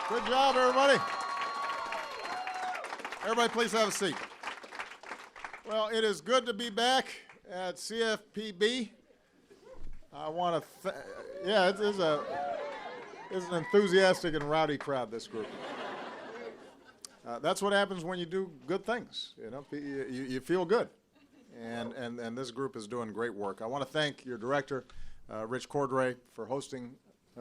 Good job, everybody. Everybody, please have a seat. Well, it is good to be back at CFPB. I want to, yeah, it's an enthusiastic and rowdy crowd, this group. That's what happens when you do good things. You know, you feel good, and this group is doing great work. I want to thank your director, Rich Cordray, for hosting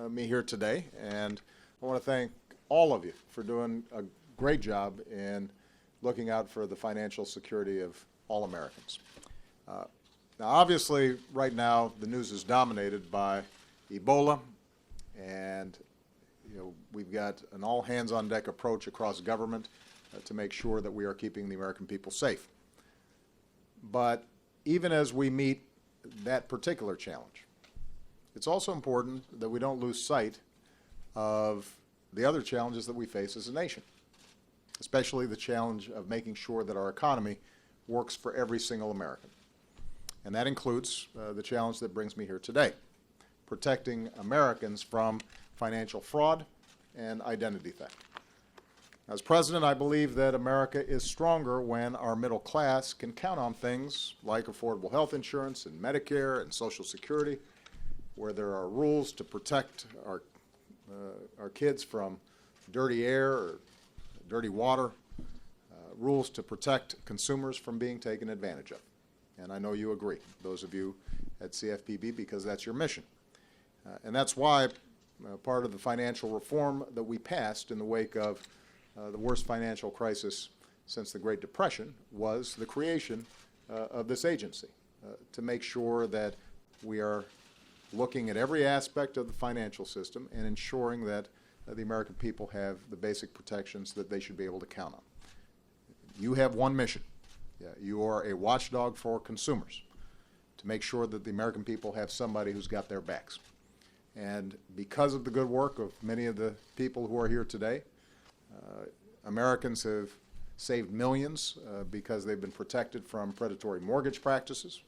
me here today, and I want to thank all of you for doing a great job in looking out for the financial security of all Americans. Now, obviously, right now, the news is dominated by Ebola, and we've got an all-hands-on-deck approach across government to make sure that we are keeping the American people safe. But even as we meet that particular challenge, it's also important that we don't lose sight of the other challenges that we face as a nation, especially the challenge of making sure that our economy works for every single American. And that includes the challenge that brings me here today, protecting Americans from financial fraud and identity theft. As president, I believe that America is stronger when our middle class can count on things like affordable health insurance and Medicare and Social Security, where there are rules to protect our kids from dirty air or dirty water, rules to protect consumers from being taken advantage of. And I know you agree, those of you at CFPB, because that's your mission. And that's why part of the financial reform that we passed in the wake of the worst financial crisis since the Great Depression was the creation of this agency to make sure that we are looking at every aspect of the financial system and ensuring that the American people have the basic protections that they should be able to count on. You have one mission. You are a watchdog for consumers to make sure that the American people have somebody who's got their backs. And because of the good work of many of the people who are here today, Americans have saved millions because they've been protected from predatory mortgage practices.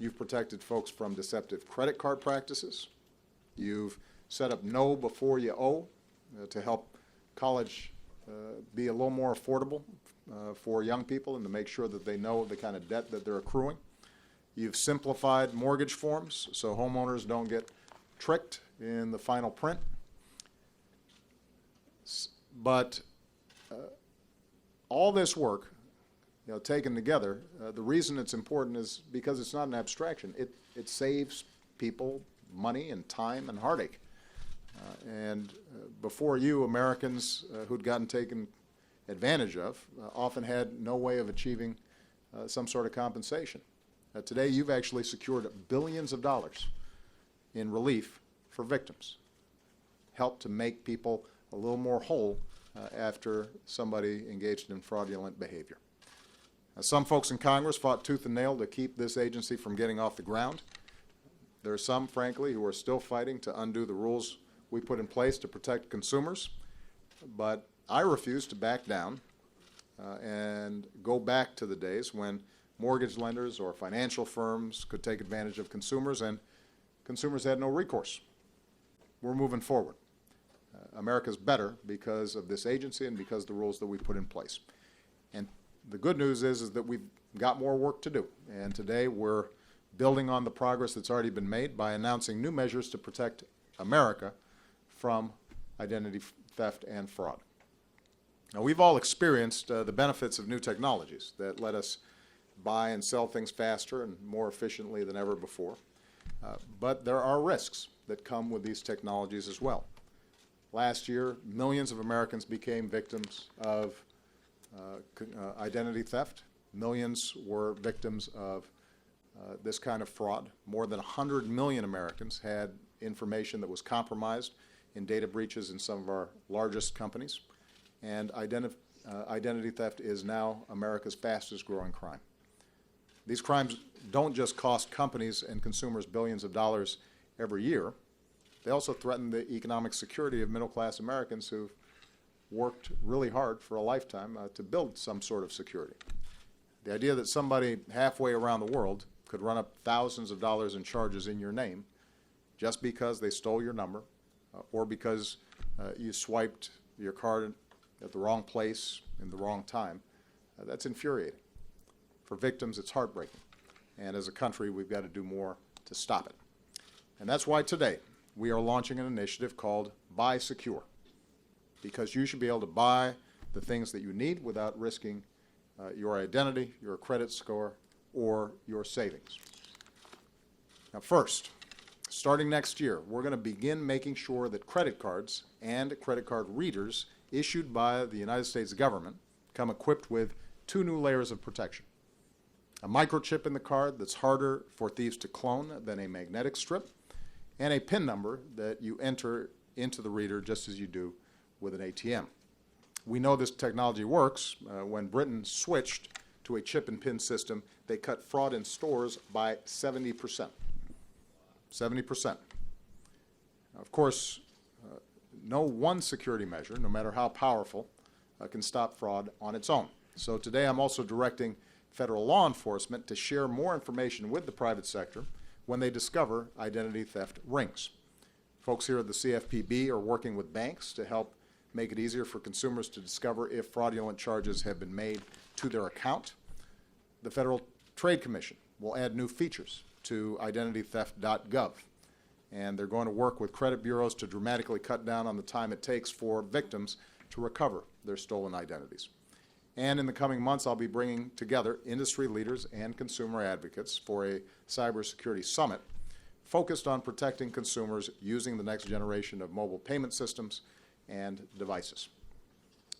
You've protected folks from deceptive credit card practices. You've set up Know Before You Owe to help college be a little more affordable for young people and to make sure that they know the kind of debt that they're accruing. You've simplified mortgage forms so homeowners don't get tricked in the final print. But all this work, taken together, the reason it's important is because it's not an abstraction. It saves people money and time and heartache. Before you, Americans who'd gotten taken advantage of often had no way of achieving some sort of compensation. Today, you've actually secured billions of dollars in relief for victims, helped to make people a little more whole after somebody engaged in fraudulent behavior. Some folks in Congress fought tooth and nail to keep this agency from getting off the ground. There are some, frankly, who are still fighting to undo the rules we put in place to protect consumers, but I refuse to back down and go back to the days when mortgage lenders or financial firms could take advantage of consumers and consumers had no recourse. We're moving forward. America's better because of this agency and because of the rules that we put in place. And the good news is that we've got more work to do. And today we're building on the progress that's already been made by announcing new measures to protect America from identity theft and fraud. Now, we've all experienced the benefits of new technologies that let us buy and sell things faster and more efficiently than ever before. But there are risks that come with these technologies as well. Last year, millions of Americans became victims of identity theft. Millions were victims of this kind of fraud. More than 100 million Americans had information that was compromised in data breaches in some of our largest companies. And identity theft is now America's fastest growing crime. These crimes don't just cost companies and consumers billions of dollars every year. They also threaten the economic security of middle-class Americans who've worked really hard for a lifetime to build some sort of security. The idea that somebody halfway around the world could run up thousands of dollars in charges in your name just because they stole your number or because you swiped your card at the wrong place in the wrong time, that's infuriating. For victims, it's heartbreaking. And as a country, we've got to do more to stop it. And that's why today we are launching an initiative called Buy Secure, because you should be able to buy the things that you need without risking your identity, your credit score, or your savings. Now, first, starting next year, we're going to begin making sure that credit cards and credit card readers issued by the United States government come equipped with 2 new layers of protection. A microchip in the card that's harder for thieves to clone than a magnetic strip, and a PIN number that you enter into the reader just as you do with an ATM. We know this technology works. When Britain switched to a chip and PIN system, they cut fraud in stores by 70%. 70%. Of course, no one security measure, no matter how powerful, can stop fraud on its own. So today I'm also directing federal law enforcement to share more information with the private sector when they discover identity theft rings. Folks here at the CFPB are working with banks to help make it easier for consumers to discover if fraudulent charges have been made to their account. The Federal Trade Commission will add new features to identitytheft.gov, and they're going to work with credit bureaus to dramatically cut down on the time it takes for victims to recover their stolen identities. And in the coming months, I'll be bringing together industry leaders and consumer advocates for a cybersecurity summit focused on protecting consumers using the next generation of mobile payment systems and devices.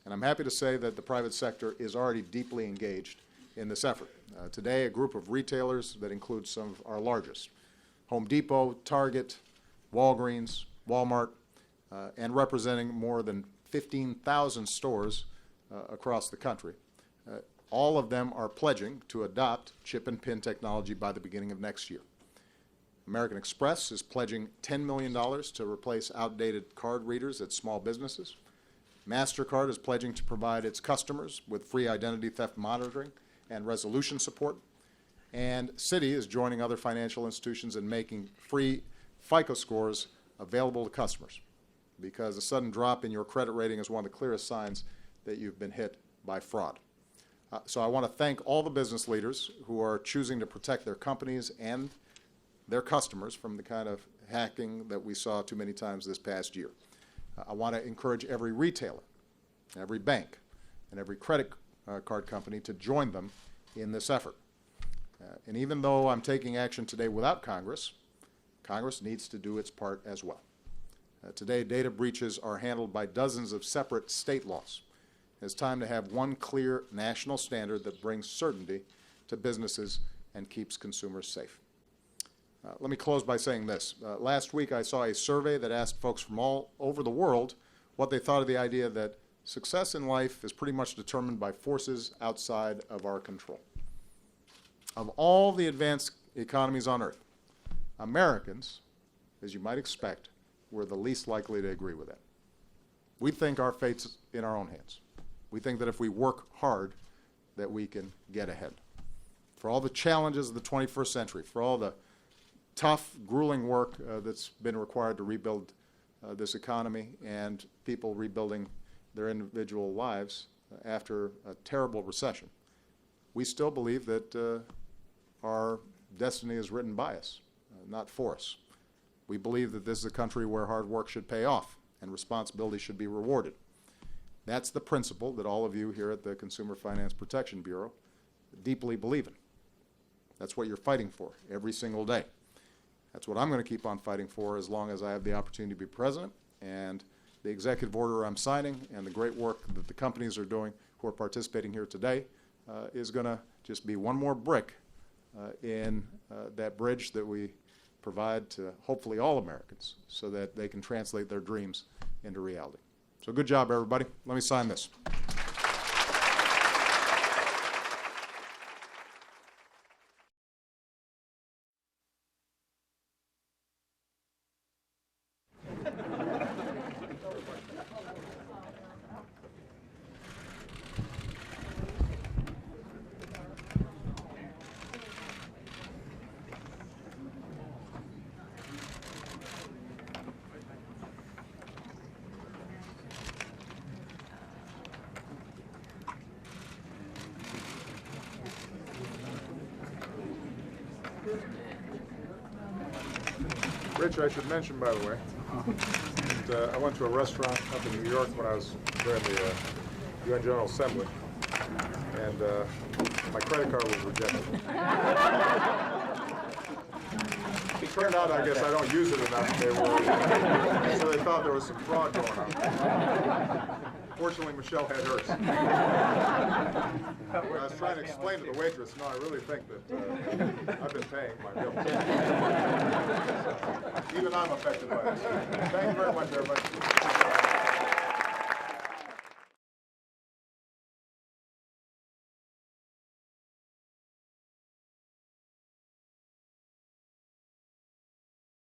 And I'm happy to say that the private sector is already deeply engaged in this effort. Today, a group of retailers that includes some of our largest, Home Depot, Target, Walgreens, Walmart, and representing more than 15,000 stores across the country. All of them are pledging to adopt chip and PIN technology by the beginning of next year. American Express is pledging $10 million to replace outdated card readers at small businesses. MasterCard is pledging to provide its customers with free identity theft monitoring and resolution support. And Citi is joining other financial institutions in making free FICO scores available to customers, because a sudden drop in your credit rating is one of the clearest signs that you've been hit by fraud. So I want to thank all the business leaders who are choosing to protect their companies and their customers from the kind of hacking that we saw too many times this past year. I want to encourage every retailer, every bank, and every credit card company to join them in this effort. And even though I'm taking action today without Congress, Congress needs to do its part as well. Today, data breaches are handled by dozens of separate state laws. It's time to have one clear national standard that brings certainty to businesses and keeps consumers safe. Let me close by saying this. Last week I saw a survey that asked folks from all over the world what they thought of the idea that success in life is pretty much determined by forces outside of our control. Of all the advanced economies on earth, Americans, as you might expect, were the least likely to agree with that. We think our fate's in our own hands. We think that if we work hard, that we can get ahead. For all the challenges of the 21st century, for all the tough, grueling work that's been required to rebuild this economy and people rebuilding their individual lives after a terrible recession, we still believe that our destiny is written by us, not for us. We believe that this is a country where hard work should pay off and responsibility should be rewarded. That's the principle that all of you here at the Consumer Finance Protection Bureau deeply believe in. That's what you're fighting for every single day. That's what I'm going to keep on fighting for as long as I have the opportunity to be president. And the executive order I'm signing and the great work that the companies are doing who are participating here today is going to just be one more brick in that bridge that we provide to hopefully all Americans so that they can translate their dreams into reality. So good job, everybody. Let me sign this. Rich, I should mention, by the way, that, I went to a restaurant up in New York when I was there in the UN General Assembly, and my credit card was rejected. It turned out, I guess, I don't use it enough. So they thought there was some fraud going on. Fortunately, Michelle had hers. I was trying to explain to the waitress, no, I really think that I've been paying my bills. Even I'm affected by this. Thank you very much, everybody.